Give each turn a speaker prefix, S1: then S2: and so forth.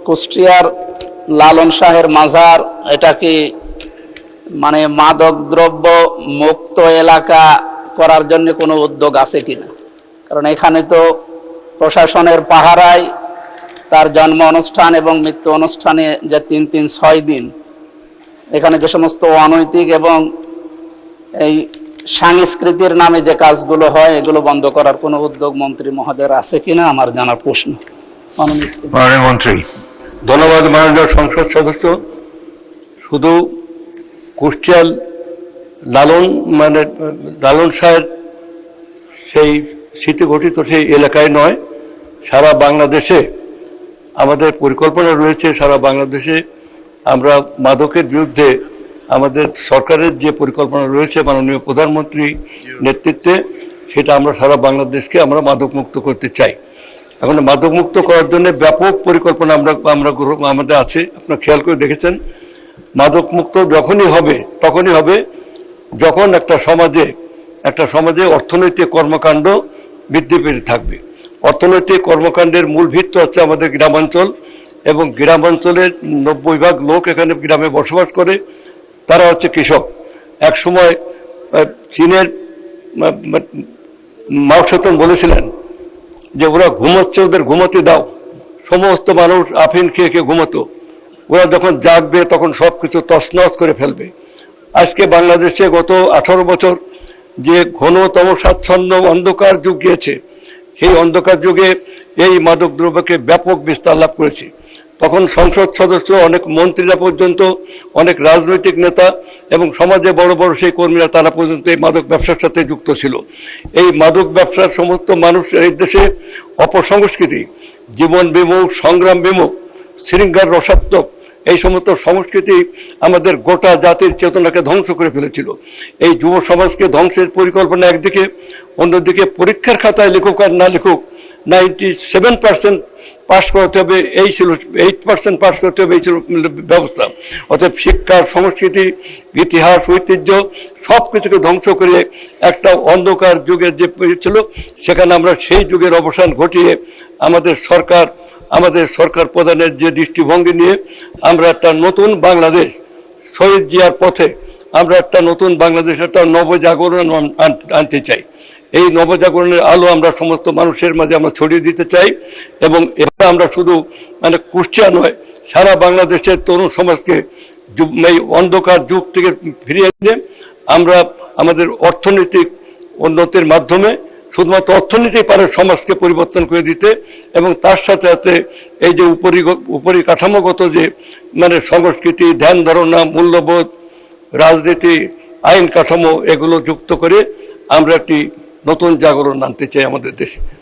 S1: কুষ্টিয়ার লালন শাহের মাজার এটা কি মানে মাদক দ্রব্য মুক্ত এলাকা করার জন্য কোনো উদ্যোগ আছে কিনা? কারণ এখানে তো প্রশাসনের পাহারায় তার জন্ম অনুষ্ঠান এবং মৃত্যু অনুষ্ঠানে যে 3-6 দিন এখানে যে সমস্ত অনৈতিক এবং এই সংস্কৃতির নামে যে কাজগুলো হয় এগুলো বন্ধ করার কোনো উদ্যোগ মন্ত্রী মহোদয়ের আছে কিনা আমার জানার প্রশ্ন।
S2: মাননীয় মন্ত্রী। ধন্যবাদ মাননীয় সংসদ সদস্য। শুধু কুষ্টিয়ার লালন শাহের সেই স্মৃতি ঘটিত সেই এলাকায় নয়, সারা বাংলাদেশে আমাদের পরিকল্পনা রয়েছে। সারা বাংলাদেশে আমরা মাদকের বিরুদ্ধে আমাদের সরকারের যে পরিকল্পনা রয়েছে মাননীয় প্রধানমন্ত্রী নেতৃত্বে, সেটা আমরা সারা বাংলাদেশকে আমরা মাদক মুক্ত করতে চাই। এখন মাদক মুক্ত করার জন্য ব্যাপক পরিকল্পনা আমাদের আছে। আপনারা খেয়াল করে দেখেছেন, মাদক মুক্ত তখনই হবে যখন একটা সমাজে অর্থনৈতিক কর্মকাণ্ড বৃদ্ধি পেতে থাকবে। অর্থনৈতিক কর্মকাণ্ডের মূল ভিত্তি হচ্ছে আমাদের গ্রামাঞ্চল, এবং গ্রামাঞ্চলের 90% লোক এখানে গ্রামে বসবাস করে। তারা হচ্ছে কৃষক। এক সময় চীনের মাও সেতুং বলেছিলেন যে ওরা ঘুমোচ্ছে, ওদের ঘুমোতে দাও। সমস্ত মানুষ আফিন খেয়ে ঘুমোতো। ওরা যখন জাগবে তখন সব কিছু তছনছ করে ফেলবে। আজকে বাংলাদেশে গত 18 বছর যে ঘনতম স্বাচ্ছন্দ্য অন্ধকার যুগ গিয়েছে, সেই অন্ধকার যুগে এই মাদক দ্রব্যকে ব্যাপক বিস্তার লাভ করেছে। তখন সংসদ সদস্য, অনেক মন্ত্রীরা পর্যন্ত, অনেক রাজনৈতিক নেতা এবং সমাজে বড় বড় সেই কর্মীরা তারা পর্যন্ত এই মাদক ব্যবসার সাথে যুক্ত ছিল। এই মাদক ব্যবসার সমস্ত মানুষ এই দেশে অপসংস্কৃতি, জীবন বিমুখ, সংগ্রাম বিমুখ, শৃঙ্গার রসাত্মক এই সমস্ত সংস্কৃতি আমাদের গোটা জাতির চেতনাকে ধ্বংস করে ফেলেছিল। এই যুব সমাজকে ধ্বংসের পরিকল্পনা একদিকে, অন্যদিকে পরীক্ষার খাতায় লিখুক আর না লিখুক 97% পাশ করাতে হবে, এই ছিল 8% পাশ করতে হবে, এই ছিল ব্যবস্থা। অর্থাৎ শিক্ষা, সংস্কৃতি, ইতিহাস, ঐতিহ্য সব কিছুকে ধ্বংস করে একটা অন্ধকার যুগের যে ছিল, সেখানে আমরা সেই যুগের অবসান ঘটিয়ে আমাদের সরকার প্রধানের যে দৃষ্টিভঙ্গি নিয়ে আমরা একটা নতুন বাংলাদেশ, শহীদ জিয়ার পথে আমরা একটা নতুন বাংলাদেশ, একটা নবজাগরণ আনতে চাই। এই নবজাগরণের আলো আমরা সমস্ত মানুষের মাঝে আমরা ছড়িয়ে দিতে চাই। এবং এবার আমরা শুধু কুষ্টিয়া নয়, সারা বাংলাদেশের তরুণ সমাজকে এই অন্ধকার যুগ থেকে ফিরিয়ে এনে আমরা আমাদের অর্থনৈতিক উন্নতির মাধ্যমে, শুধুমাত্র অর্থনীতি পারে সমাজকে পরিবর্তন করে দিতে, এবং তার সাথে সাথে এই যে উপরিকাঠামোগত যে সংস্কৃতি, ধ্যান ধারণা, মূল্যবোধ, রাজনীতি, আইন কাঠামো এগুলো যুক্ত করে আমরা একটি নতুন জাগরণ আনতে চাই আমাদের দেশে।